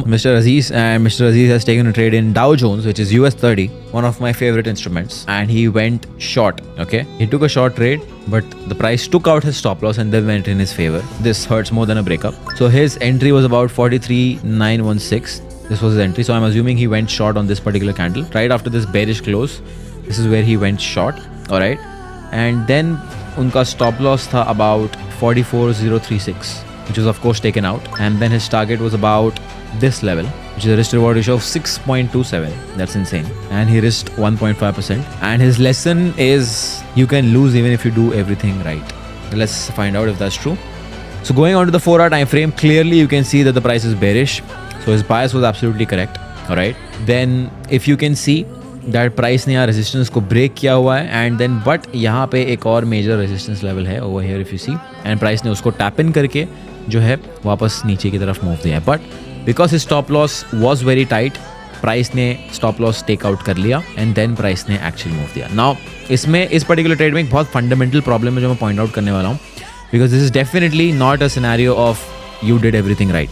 Mr. Aziz, and Mr. Aziz has taken a trade in Dow Jones, which is US 30, one of my favorite instruments, and he went short. Okay, he took a short trade, but the price took out his stop loss and then went in his favor. This hurts more than a breakup. So his entry was about 43,916. This was his entry. So I'm assuming he went short on this particular candle right after this bearish close. This is where he went short. All right, and then unka stop loss tha about 44,036, which was of course taken out, and then his target was about this level, which is a risk reward ratio of 6.27. That's insane. And he risked 1.5%. And his lesson is you can lose even if you do everything right. Let's find out if that's true. So going on to the 4-hour time frame, clearly you can see that the price is bearish. So his bias was absolutely correct. All right. Then if you can see that price ने यहाँ resistance को break किया हुआ है, and then but यहाँ पे एक और major resistance level है over here if you see, and price ने उसको tap in करके जो है वापस नीचे की तरफ move दिया है. But because his stop loss was very tight, price ने stop loss take out कर लिया and then price ने actually move दिया. Now इसमें इस particular trade में एक बहुत fundamental problem है जो मैं point out करने वाला हूँ, because this is definitely not a scenario of you did everything right,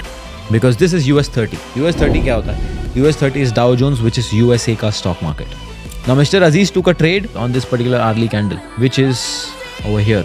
because this is US 30. US 30 क्या होता है? US 30 is Dow Jones, which is USA का stock market. Now Mr. Aziz took a trade on this particular hourly candle, which is over here.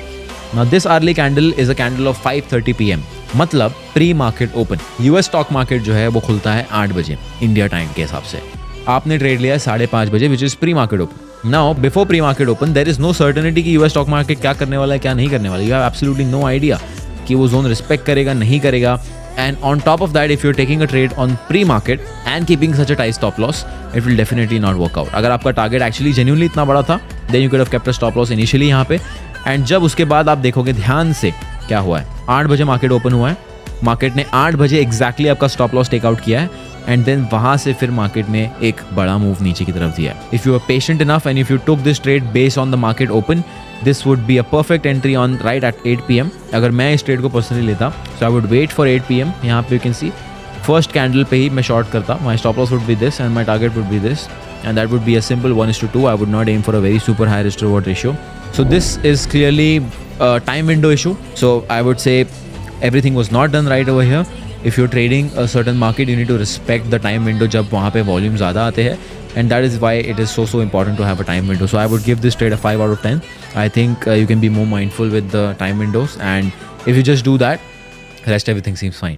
Now this hourly candle is a candle of 5:30 PM. मतलब pre market open. US stock market जो है वो खुलता है 8 बजे India time के हिसाब से. आपने ट्रेड लिया है 5:30 बजे, which is pre market open. Now before pre market open there is no certainty कि यूएस स्टॉक मार्केट क्या करने वाला है, क्या नहीं करने वाला. You have absolutely no idea कि वो जोन रिस्पेक्ट करेगा नहीं करेगा. And on top of that, if you're taking a trade on pre-market and keeping such a tight stop loss, it will definitely not work out. अगर आपका target actually genuinely इतना बड़ा था, then you could have kept a stop loss initially यहाँ पे. And जब उसके बाद आप देखोगे ध्यान से क्या हुआ है, 8 बजे मार्केट ओपन हुआ है, मार्केट ने 8 बजे एग्जैक्टली आपका स्टॉप लॉस टेकआउट किया है, एंड देन वहाँ से फिर मार्केट ने एक बड़ा मूव नीचे की तरफ दिया है. If you are patient enough and if you took this trade based on the market open, this would be a perfect entry on right at 8 PM. अगर मैं इस ट्रेड को पर्सनली लेता, so I would wait for 8 PM. यहाँ पे you can see first candle पे ही मैं शॉर्ट करता. My stop loss would be this and my target would be this, and that would be a simple 1:2. I would not aim for a very super high risk reward ratio. So this is clearly a time window issue. So I would say everything was not done right over here. If you're trading a certain market, you need to respect the time window जब वहाँ पे volume ज़्यादा आते हैं, and that is why it is so important to have a time window. So I would give this trade a 5 out of 10. I think you can be more mindful with the time windows, and if you just do that, rest everything seems fine.